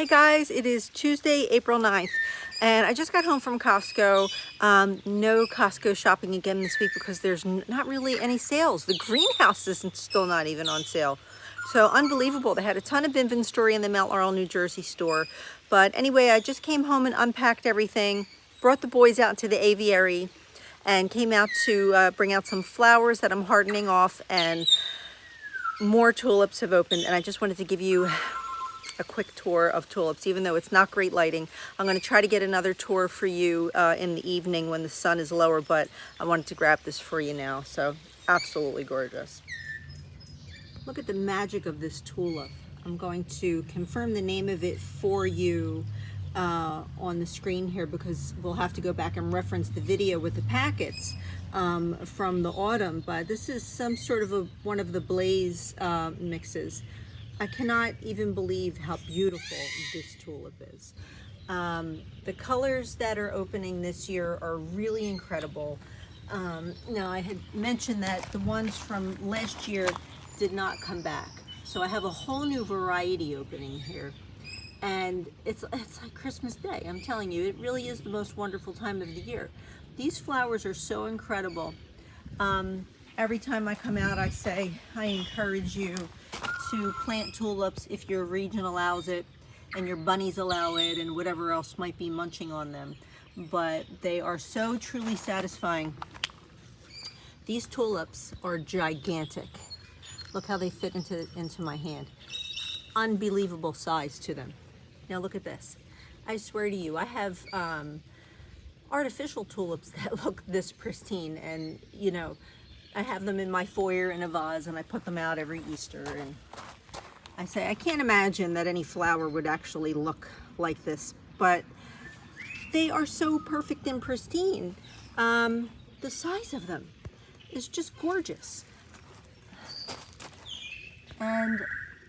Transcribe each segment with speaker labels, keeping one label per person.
Speaker 1: Hey guys, it is Tuesday, April 9th, and I just got home from Costco. No Costco shopping again this week because there's not really any sales. The greenhouse is still not even on sale. So unbelievable. They had a ton of inventory in the Mount Laurel, New Jersey store. But anyway, I just came home and unpacked everything, brought the boys out to the aviary, and came out to bring out some flowers that I'm hardening off, and more tulips have opened, and I just wanted to give you a quick tour of tulips. Even though it's not great lighting, I'm going to try to get another tour for you in the evening when the sun is lower, but I wanted to grab this for you now. So absolutely gorgeous. Look at the magic of this tulip. I'm going to confirm the name of it for you on the screen here, because we'll have to go back and reference the video with the packets from the autumn. But this is some sort of one of the Blaze mixes. I cannot even believe how beautiful this tulip is. The colors that are opening this year are really incredible. Now, I had mentioned that the ones from last year did not come back. So I have a whole new variety opening here. And it's like Christmas Day. I'm telling you, it really is the most wonderful time of the year. These flowers are so incredible. Every time I come out, I say, I encourage you to plant tulips if your region allows it and your bunnies allow it and whatever else might be munching on them. But they are so truly satisfying. These tulips are gigantic. Look how they fit into my hand. Unbelievable size to them. Now look at this. I swear to you, I have artificial tulips that look this pristine, and you know, I have them in my foyer in a vase, and I put them out every Easter, and I say I can't imagine that any flower would actually look like this, but they are so perfect and pristine. The size of them is just gorgeous, and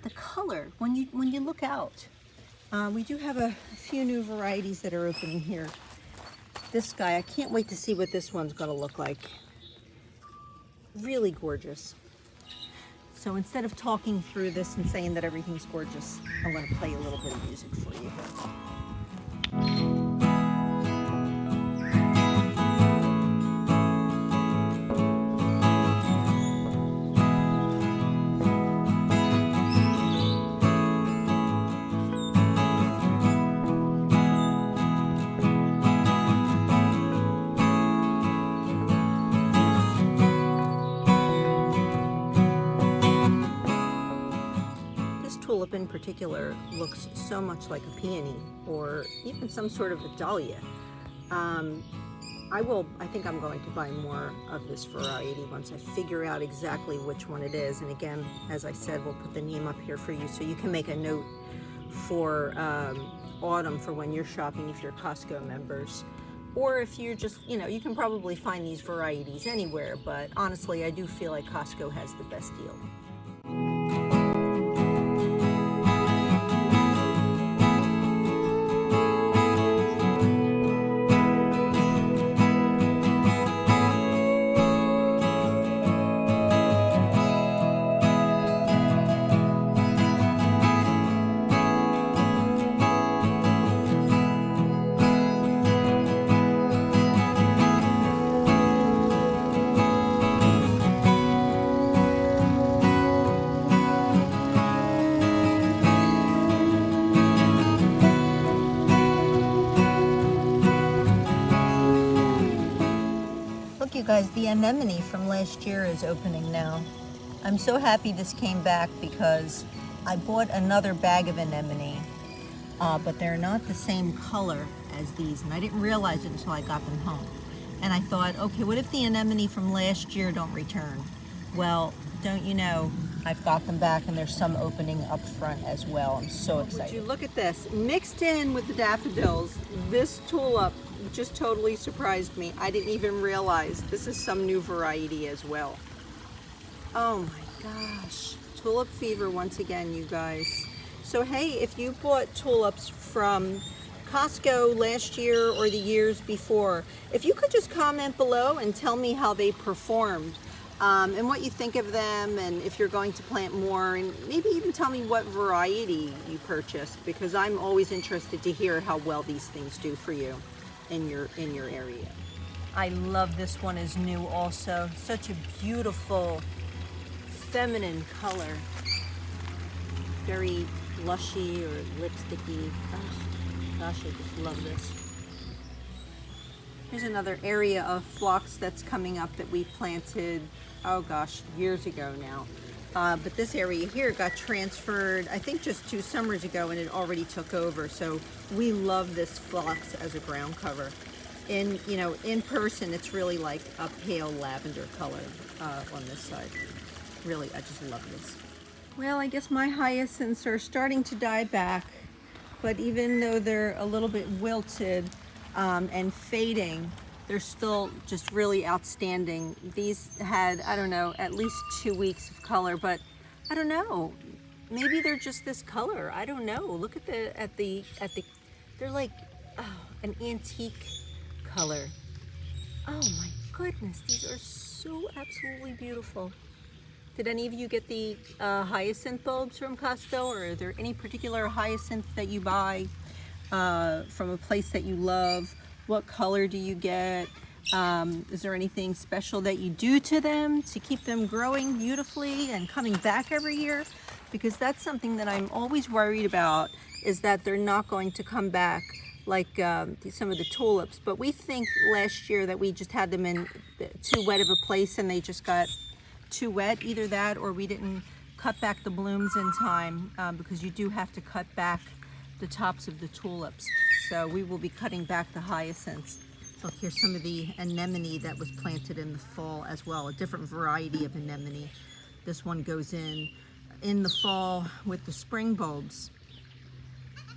Speaker 1: the color, when you look out, we do have a few new varieties that are opening here. This guy, I can't wait to see what this one's going to look like. Really gorgeous. So instead of talking through this and saying that everything's gorgeous, I'm going to play a little bit of music for you here. Tulip in particular looks so much like a peony or even some sort of a dahlia. I think I'm going to buy more of this variety once I figure out exactly which one it is. And again, as I said, we'll put the name up here for you so you can make a note for autumn for when you're shopping if you're Costco members. Or if you're just, you can probably find these varieties anywhere, but honestly, I do feel like Costco has the best deal. You guys, the anemone from last year is opening now. I'm so happy this came back because I bought another bag of anemone, but they're not the same color as these, and I didn't realize it until I got them home. And I thought, okay, what if the anemone from last year don't return? Well, don't you know, I've got them back, and there's some opening up front as well. I'm so excited. Would you look at this, mixed in with the daffodils, this tulip just totally surprised me. I didn't even realize this is some new variety as well. Oh my gosh, tulip fever once again, you guys. So hey, if you bought tulips from Costco last year or the years before, if you could just comment below and tell me how they performed. and what you think of them, and if you're going to plant more, and maybe even tell me what variety you purchased, because I'm always interested to hear how well these things do for you in your area. I love this one is new also. Such a beautiful feminine color. Very blushy or lipsticky. Oh, gosh, I just love this. Here's another area of phlox that's coming up that we planted, oh gosh, years ago now. But this area here got transferred, I think just 2 summers ago, and it already took over. So we love this phlox as a ground cover. In, you know, in person, it's really like a pale lavender color on this side. Really, I just love this. Well, I guess my hyacinths are starting to die back, but even though they're a little bit wilted and fading, they're still just really outstanding. These had, I don't know, at least 2 weeks of color, but I don't know. Maybe they're just this color. I don't know. Look at the they're like, oh, an antique color. Oh my goodness, these are so absolutely beautiful. Did any of you get the hyacinth bulbs from Costco, or are there any particular hyacinth that you buy from a place that you love? What color do you get? Is there anything special that you do to them to keep them growing beautifully and coming back every year? Because that's something that I'm always worried about, is that they're not going to come back like some of the tulips. But we think last year that we just had them in too wet of a place and they just got too wet. Either that, or we didn't cut back the blooms in time, because you do have to cut back the tops of the tulips. So we will be cutting back the hyacinths. Look, here's some of the anemone that was planted in the fall as well, a different variety of anemone. This one goes in the fall with the spring bulbs.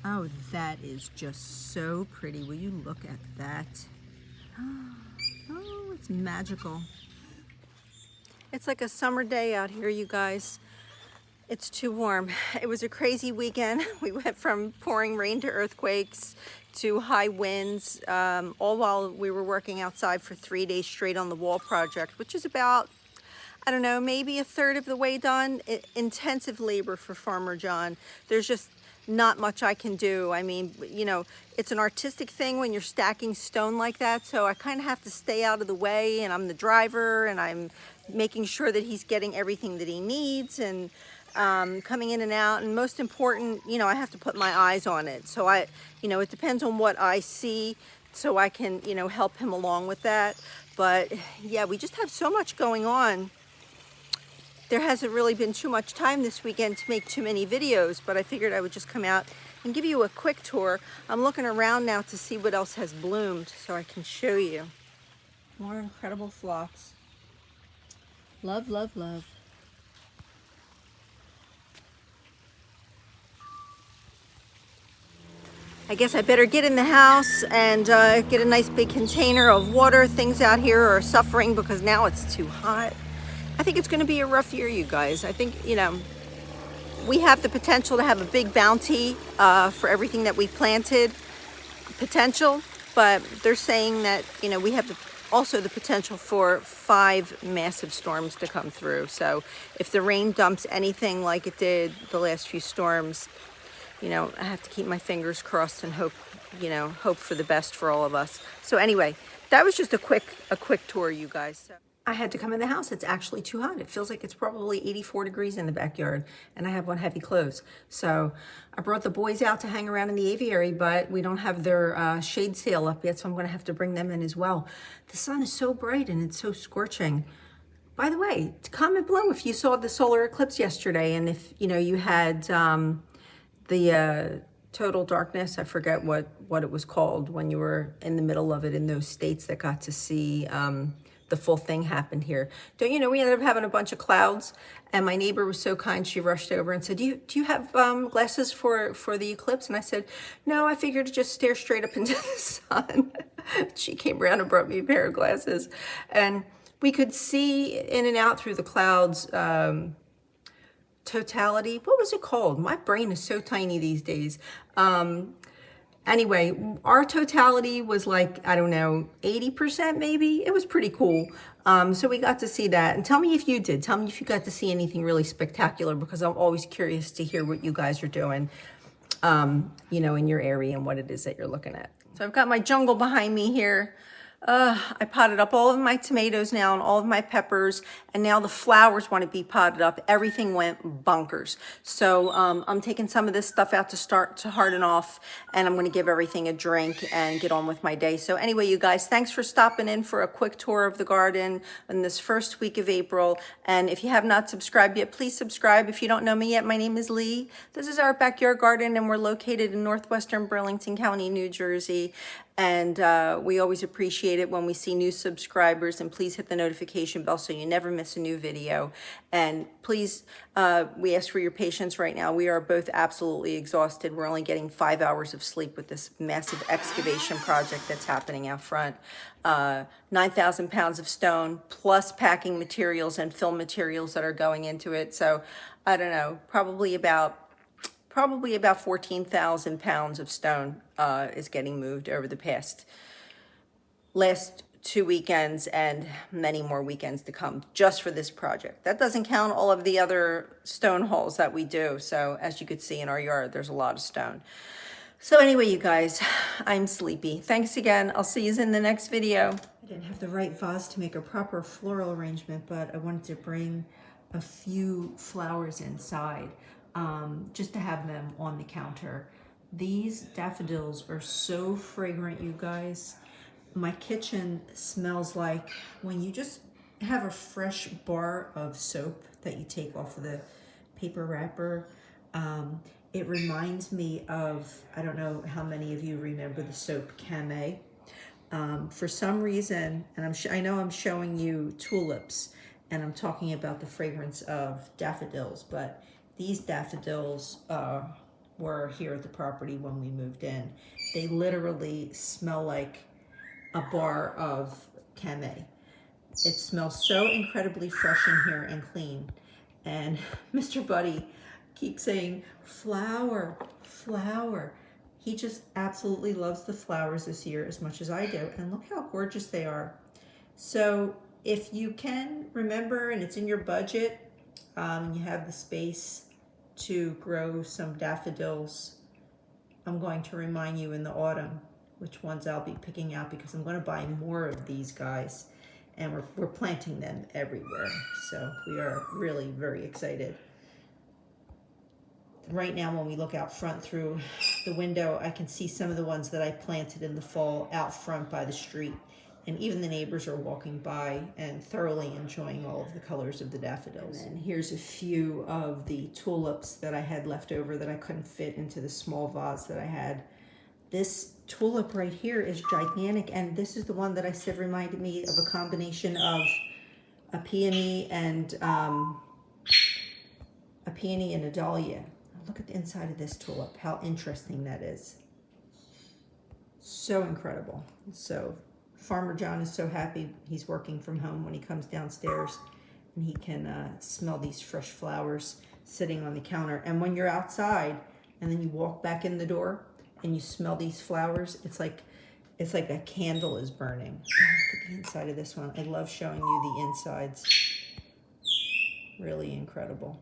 Speaker 1: Oh, that is just so pretty. Will you look at that? Oh, it's magical. It's like a summer day out here, you guys. It's too warm. It was a crazy weekend. We went from pouring rain to earthquakes to high winds, all while we were working outside for 3 days straight on the wall project, which is about, I don't know, maybe a third of the way done. Intensive labor for Farmer John. There's just not much I can do. I mean, you know, it's an artistic thing when you're stacking stone like that, so I kind of have to stay out of the way, and I'm the driver, and I'm making sure that he's getting everything that he needs, and coming in and out, and most important, you know, I have to put my eyes on it. So you know, it depends on what I see, so I can, you know, help him along with that. But yeah, we just have so much going on. There hasn't really been too much time this weekend to make too many videos, but I figured I would just come out and give you a quick tour. I'm looking around now to see what else has bloomed so I can show you. More incredible phlox. Love, love, love. I guess I better get in the house and get a nice big container of water. Things out here are suffering because now it's too hot. I think it's going to be a rough year, you guys. I think, you know, we have the potential to have a big bounty for everything that we planted. Potential, but they're saying that, you know, we have also the potential for 5 massive storms to come through. So if the rain dumps anything like it did the last few storms, you know, I have to keep my fingers crossed and hope, you know, hope for the best for all of us. So anyway, that was just a quick tour, you guys. So I had to come in the house. It's actually too hot. It feels like it's probably 84 degrees in the backyard, and I have on heavy clothes. So I brought the boys out to hang around in the aviary, but we don't have their shade sail up yet, so I'm going to have to bring them in as well. The sun is so bright and it's so scorching. By the way, comment below if you saw the solar eclipse yesterday, and if, you know, you had the total darkness. I forget what it was called when you were in the middle of it in those states that got to see the full thing happen here. Don't you know, we ended up having a bunch of clouds, and my neighbor was so kind, she rushed over and said, do you have glasses for the eclipse? And I said, no, I figured to just stare straight up into the sun. She came around and brought me a pair of glasses, and we could see in and out through the clouds. Totality, what was it called? My brain is so tiny these days. Anyway, our totality was like, I don't know, 80% maybe. It was pretty cool. So we got to see that. And tell me if you did. Tell me if you got to see anything really spectacular, because I'm always curious to hear what you guys are doing, you know, in your area and what it is that you're looking at. So I've got my jungle behind me here. I potted up all of my tomatoes now and all of my peppers, and now the flowers want to be potted up. Everything went bonkers. So I'm taking some of this stuff out to start to harden off, and I'm going to give everything a drink and get on with my day. So anyway, you guys, thanks for stopping in for a quick tour of the garden in this first week of April. And if you have not subscribed yet, please subscribe. If you don't know me yet, my name is Leigh. This is our backyard garden, and we're located in northwestern Burlington County, New Jersey. And we always appreciate it when we see new subscribers, and please hit the notification bell so you never miss a new video. And please, we ask for your patience right now. We are both absolutely exhausted. We're only getting 5 hours of sleep with this massive excavation project that's happening out front. 9,000 pounds of stone, plus packing materials and fill materials that are going into it. So I don't know, probably about 14,000 pounds of stone is getting moved over the last 2 weekends, and many more weekends to come just for this project. That doesn't count all of the other stone hauls that we do. So as you could see in our yard, there's a lot of stone. So anyway, you guys, I'm sleepy. Thanks again. I'll see you in the next video. I didn't have the right vase to make a proper floral arrangement, but I wanted to bring a few flowers inside. Just to have them on the counter. These daffodils are so fragrant, you guys. My kitchen smells like when you just have a fresh bar of soap that you take off of the paper wrapper. It reminds me of, I don't know how many of you remember the soap Camay. For some reason, and I know I'm showing you tulips, and I'm talking about the fragrance of daffodils, but these daffodils were here at the property when we moved in. They literally smell like a bar of Camay. It smells so incredibly fresh in here and clean. And Mr. Buddy keeps saying, flower, flower. He just absolutely loves the flowers this year as much as I do. And look how gorgeous they are. So if you can remember, and it's in your budget, you have the space to grow some daffodils, I'm going to remind you in the autumn which ones I'll be picking out, because I'm going to buy more of these guys, and we're planting them everywhere. So we are really very excited. Right now, when we look out front through the window, I can see some of the ones that I planted in the fall out front by the street. And even the neighbors are walking by and thoroughly enjoying all of the colors of the daffodils. And here's a few of the tulips that I had left over that I couldn't fit into the small vase that I had. This tulip right here is gigantic, and this is the one that I said reminded me of a combination of a peony and a dahlia. Look at the inside of this tulip, how interesting that is. So incredible. So Farmer John is so happy he's working from home when he comes downstairs, and he can smell these fresh flowers sitting on the counter. And when you're outside and then you walk back in the door and you smell these flowers, it's like a candle is burning. Look at the inside of this one. I love showing you the insides. Really incredible.